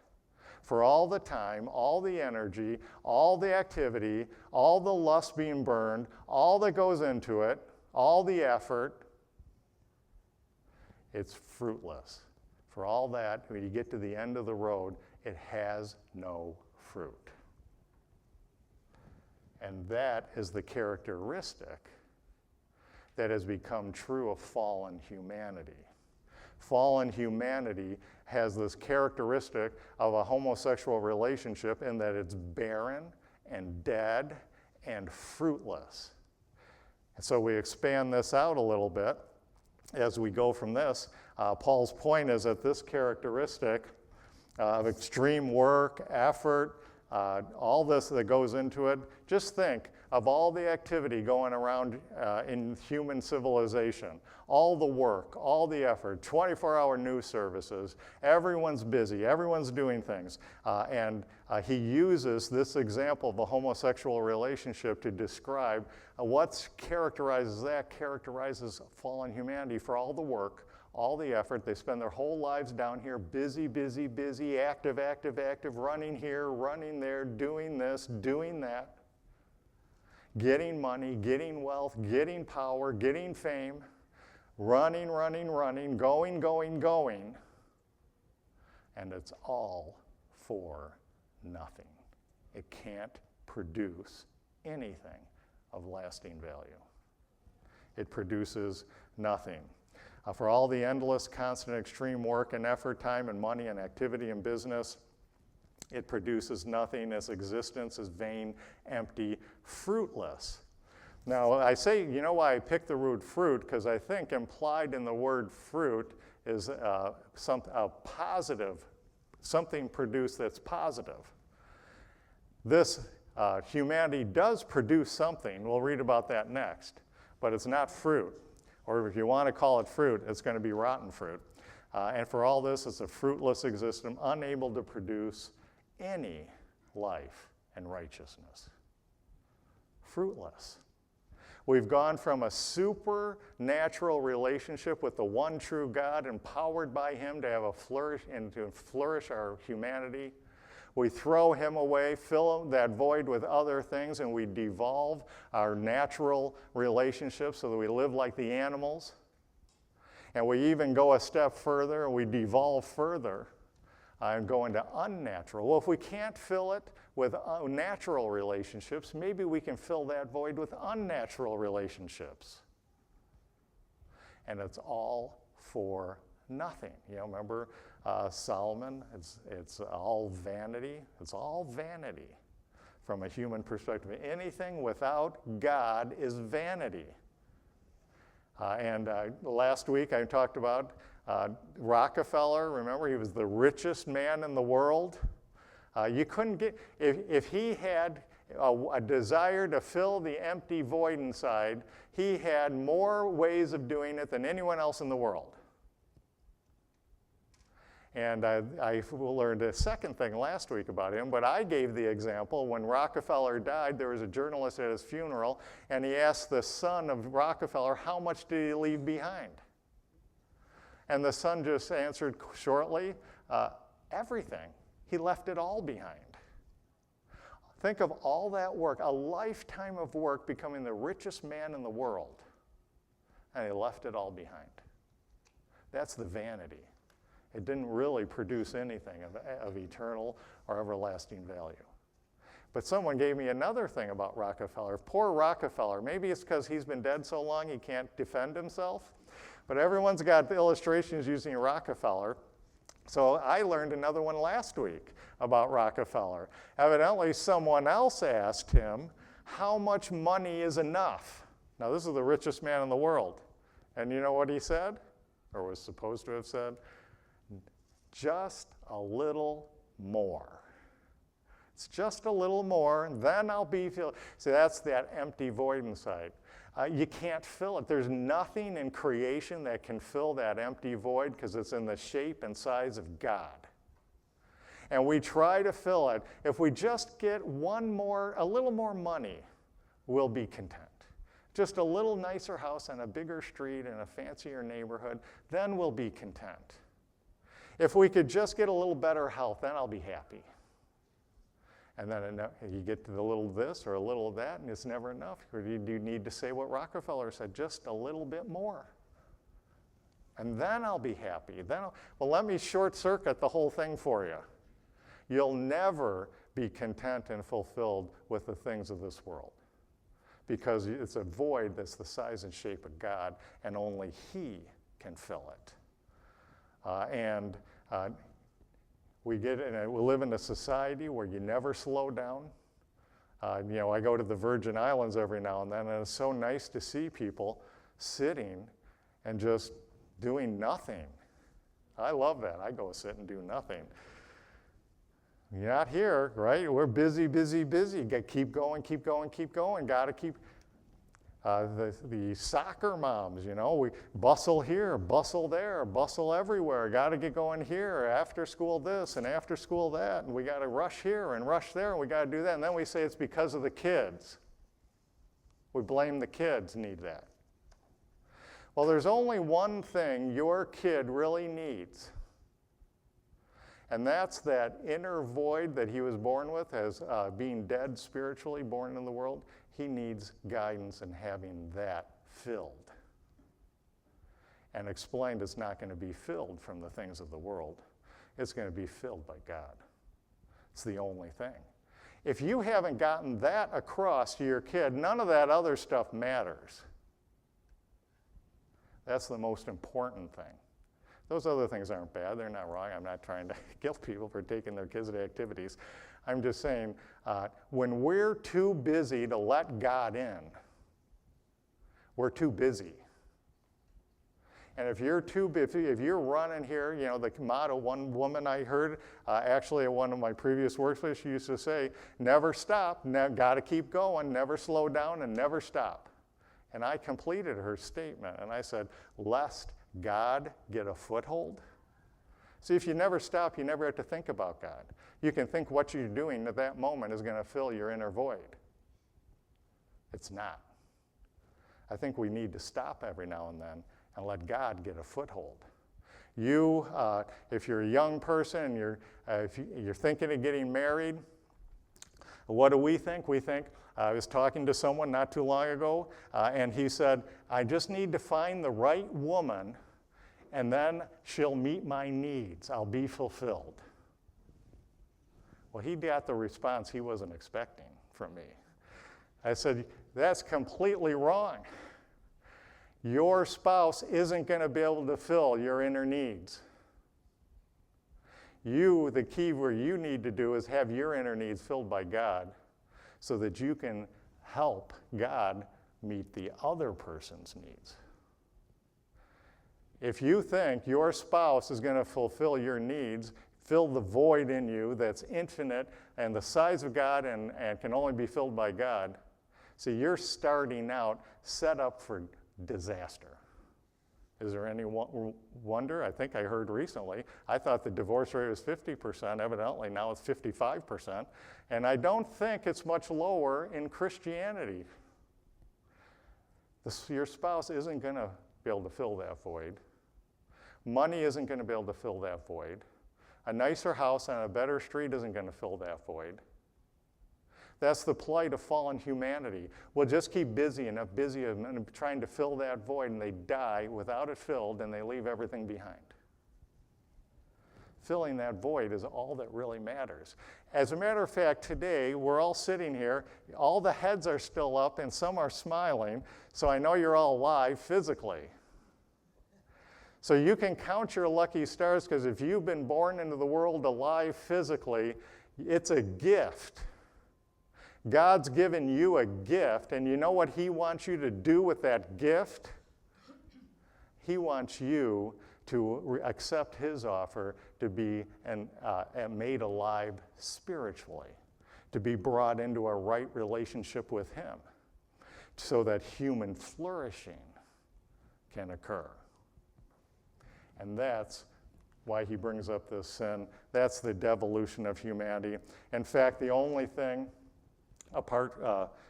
For all the time, all the energy, all the activity, all the lust being burned, all that goes into it, all the effort, it's fruitless. For all that, when you get to the end of the road, it has no fruit. And that is the characteristic that has become true of fallen humanity. Fallen humanity has this characteristic of a homosexual relationship in that it's barren and dead and fruitless. And so we expand this out a little bit as we go from this. Paul's point is that this characteristic of extreme work, effort, all this that goes into it. Just think of all the activity going around in human civilization, all the work, all the effort, 24-hour news services, everyone's busy, everyone's doing things. And he uses this example of a homosexual relationship to describe what characterizes fallen humanity. For all the work, all the effort, they spend their whole lives down here, busy, busy, busy, active, active, active, running here, running there, doing this, doing that, getting money, getting wealth, getting power, getting fame, running, running, running, going, going, going, and it's all for nothing. It can't produce anything of lasting value. It produces nothing. For all the endless, constant, extreme work and effort, time and money and activity and business, it produces nothing. Its existence is vain, empty, fruitless. Now, I say, you know why I picked the word fruit? Because I think implied in the word fruit is a positive, something produced that's positive. This humanity does produce something. We'll read about that next, but it's not fruit. Or if you want to call it fruit, it's going to be rotten fruit. And for all this, it's a fruitless existence, unable to produce any life and righteousness. Fruitless. We've gone from a supernatural relationship with the one true God, empowered by him to have a flourish and to flourish our humanity. We throw him away, fill that void with other things, and we devolve our natural relationships so that we live like the animals. And we even go a step further, and we devolve further and go into unnatural. Well, if we can't fill it with natural relationships, maybe we can fill that void with unnatural relationships. And it's all for nothing. You know, remember Solomon, it's all vanity. It's all vanity from a human perspective. Anything without God is vanity. And last week I talked about Rockefeller. Remember, he was the richest man in the world. You couldn't get, if he had a desire to fill the empty void inside, he had more ways of doing it than anyone else in the world. And I learned a second thing last week about him, but I gave the example when Rockefeller died. There was a journalist at his funeral, and he asked the son of Rockefeller, how much did he leave behind? And the son just answered shortly, everything. He left it all behind. Think of all that work, a lifetime of work, becoming the richest man in the world, and he left it all behind. That's the vanity. It didn't really produce anything of eternal or everlasting value. But someone gave me another thing about Rockefeller. Poor Rockefeller. Maybe it's because he's been dead so long he can't defend himself. But everyone's got the illustrations using Rockefeller. So I learned another one last week about Rockefeller. Evidently, someone else asked him, how much money is enough? Now, this is the richest man in the world. And you know what he said? Or was supposed to have said? Just a little more. It's just a little more, and then I'll be filled. See, that's that empty void inside. You can't fill it. There's nothing in creation that can fill that empty void because it's in the shape and size of God. And we try to fill it. If we just get a little more money, we'll be content. Just a little nicer house on a bigger street in a fancier neighborhood, then we'll be content. If we could just get a little better health, then I'll be happy. And then you get to the little of this or a little of that, and it's never enough. Or you need to say what Rockefeller said, just a little bit more. And then I'll be happy. Well, let me short circuit the whole thing for you. You'll never be content and fulfilled with the things of this world, because it's a void that's the size and shape of God, and only he can fill it. We live in a society where you never slow down. I go to the Virgin Islands every now and then, and it's so nice to see people sitting and just doing nothing. I love that. I go sit and do nothing. You're not here, right? We're busy, busy, busy. Keep going, keep going, keep going. Got to keep. The soccer moms, we bustle here, bustle there, bustle everywhere. Got to get going here, after school this and after school that, and we got to rush here and rush there, and we got to do that. And then we say it's because of the kids. We blame the kids need that. Well, there's only one thing your kid really needs. And that's that inner void that he was born with as being dead spiritually, born in the world. He needs guidance in having that filled. And explained it's not going to be filled from the things of the world. It's going to be filled by God. It's the only thing. If you haven't gotten that across to your kid, none of that other stuff matters. That's the most important thing. Those other things aren't bad. They're not wrong. I'm not trying to guilt people for taking their kids to activities. I'm just saying, when we're too busy to let God in, we're too busy. And if you're too busy, if you're running here, the motto, one woman I heard, actually at one of my previous workplaces, she used to say, never stop, got to keep going, never slow down, and never stop. And I completed her statement, and I said, lest God get a foothold. See, if you never stop, you never have to think about God. You can think what you're doing at that moment is going to fill your inner void. It's not. I think we need to stop every now and then and let God get a foothold. You, if you're a young person and if you're thinking of getting married, what do we think? We think, I was talking to someone not too long ago, and he said, I just need to find the right woman, and then she'll meet my needs. I'll be fulfilled. Well, he got the response he wasn't expecting from me. I said, that's completely wrong. Your spouse isn't going to be able to fill your inner needs. The key where you need to do is have your inner needs filled by God so that you can help God meet the other person's needs. If you think your spouse is going to fulfill your needs, fill the void in you that's infinite and the size of God and can only be filled by God, see, you're starting out set up for disaster. Is there any wonder? I think I heard recently, I thought the divorce rate was 50%, evidently now it's 55%, and I don't think it's much lower in Christianity. Your spouse isn't going to be able to fill that void. Money isn't going to be able to fill that void. A nicer house on a better street isn't going to fill that void. That's the plight of fallen humanity. We'll just keep busy and trying to fill that void, and they die without it filled, and they leave everything behind. Filling that void is all that really matters. As a matter of fact, today, we're all sitting here, all the heads are still up, and some are smiling, so I know you're all alive physically. So you can count your lucky stars, because if you've been born into the world alive physically, it's a gift. God's given you a gift, and you know what he wants you to do with that gift? He wants you to accept his offer to be made alive spiritually, to be brought into a right relationship with him, so that human flourishing can occur. And that's why he brings up this sin. That's the devolution of humanity. In fact, the only thing let's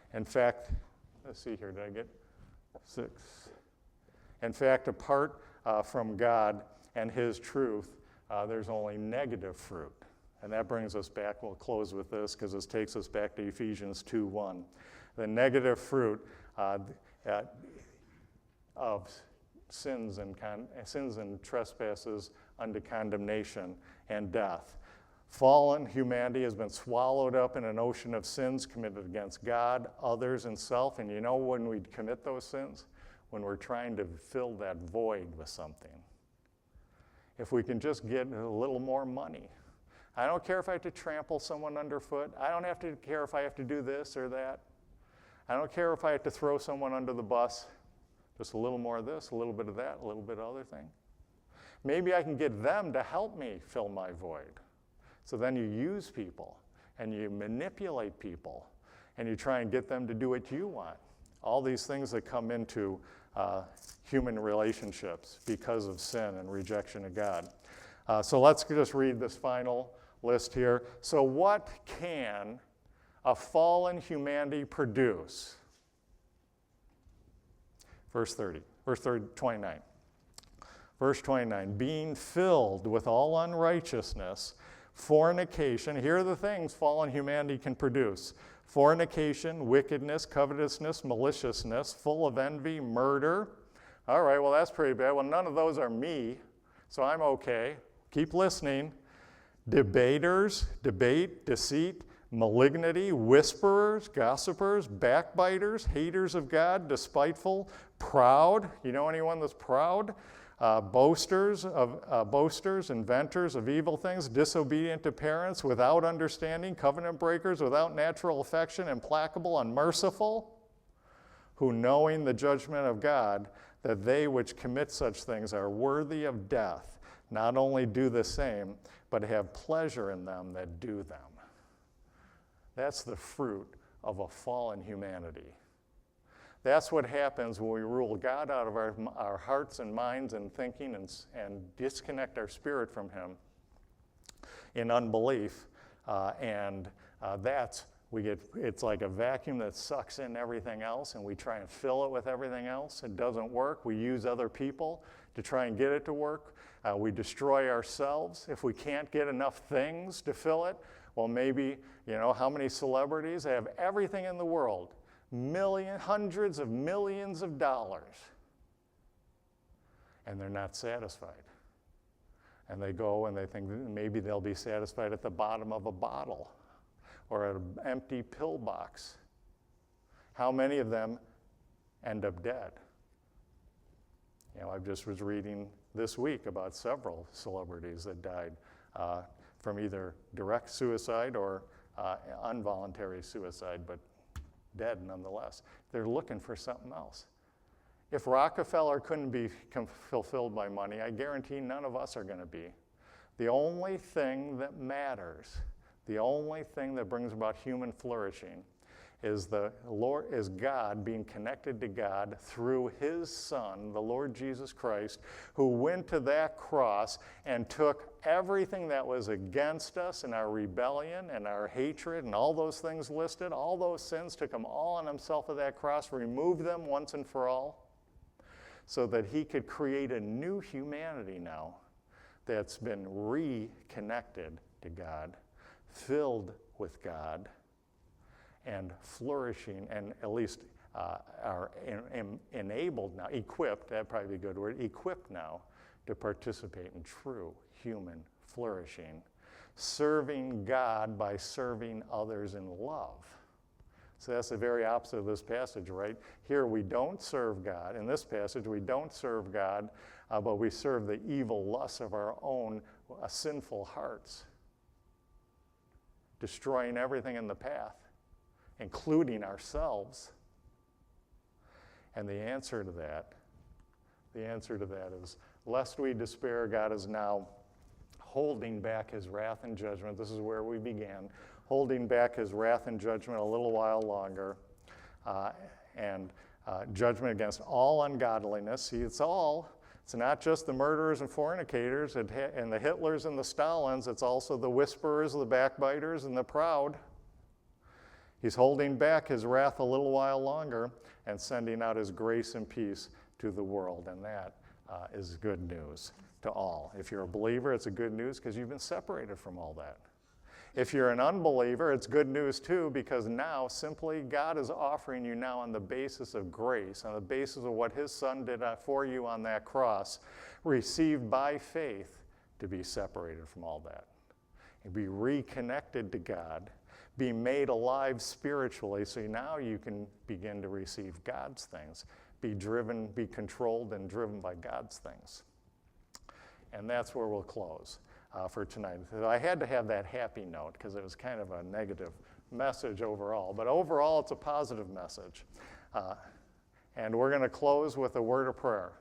see here, did I get 6? In fact, apart from God and his truth, there's only negative fruit. And that brings us back, we'll close with this because this takes us back to Ephesians 2:1. The negative fruit of sins and trespasses unto condemnation and death. Fallen humanity has been swallowed up in an ocean of sins committed against God, others, and self. And you know when we commit those sins? When we're trying to fill that void with something. If we can just get a little more money. I don't care if I have to trample someone underfoot. I don't have to care if I have to do this or that. I don't care if I have to throw someone under the bus. Just a little more of this, a little bit of that, a little bit of other thing. Maybe I can get them to help me fill my void. So then you use people, and you manipulate people, and you try and get them to do what you want. All these things that come into human relationships because of sin and rejection of God. So let's just read this final list here. So what can a fallen humanity produce? Verse 29. Verse 29, being filled with all unrighteousness, fornication. Here are the things fallen humanity can produce. Fornication, wickedness, covetousness, maliciousness, full of envy, murder. All right, well, that's pretty bad. Well, none of those are me, so I'm okay. Keep listening. Debaters, debate, deceit, malignity, whisperers, gossipers, backbiters, haters of God, despiteful, proud. You know anyone that's proud? Boasters, inventors of evil things, disobedient to parents, without understanding, covenant breakers, without natural affection, implacable, unmerciful, who knowing the judgment of God, that they which commit such things are worthy of death, not only do the same, but have pleasure in them that do them. That's the fruit of a fallen humanity. That's what happens when we rule God out of our hearts and minds and thinking and disconnect our spirit from Him in unbelief. It's like a vacuum that sucks in everything else, and we try and fill it with everything else. It doesn't work. We use other people to try and get it to work. We destroy ourselves. If we can't get enough things to fill it, well, maybe, how many celebrities have everything in the world? Hundreds of millions of dollars, and they're not satisfied. And they go and they think maybe they'll be satisfied at the bottom of a bottle or at an empty pill box. How many of them end up dead? I just was reading this week about several celebrities that died from either direct suicide or involuntary suicide, but dead nonetheless. They're looking for something else. If Rockefeller couldn't be fulfilled by money, I guarantee none of us are going to be. The only thing that matters, the only thing that brings about human flourishing is God being connected to God through His Son, the Lord Jesus Christ, who went to that cross and took everything that was against us and our rebellion and our hatred and all those things listed, all those sins, took them all on Himself at that cross, removed them once and for all, so that He could create a new humanity now that's been reconnected to God, filled with God, and flourishing, and at least are enabled now, equipped, that'd probably be a good word, equipped now to participate in true human flourishing, serving God by serving others in love. So that's the very opposite of this passage, right? Here we don't serve God. In this passage, we don't serve God, but we serve the evil lusts of our own sinful hearts, destroying everything in the path, including ourselves. And the answer to that is, lest we despair, God is now holding back His wrath and judgment. This is where we began, holding back His wrath and judgment a little while longer, and judgment against all ungodliness. See, it's not just the murderers and fornicators and the Hitlers and the Stalins, it's also the whisperers, the backbiters, and the proud. He's holding back His wrath a little while longer and sending out His grace and peace to the world. And that is good news to all. If you're a believer, it's a good news because you've been separated from all that. If you're an unbeliever, it's good news too, because now simply God is offering you now on the basis of grace, on the basis of what His Son did for you on that cross, received by faith, to be separated from all that and be reconnected to God, be made alive spiritually, so now you can begin to receive God's things, be controlled and driven by God's things. And that's where we'll close for tonight. I had to have that happy note because it was kind of a negative message overall, but overall it's a positive message. And we're going to close with a word of prayer.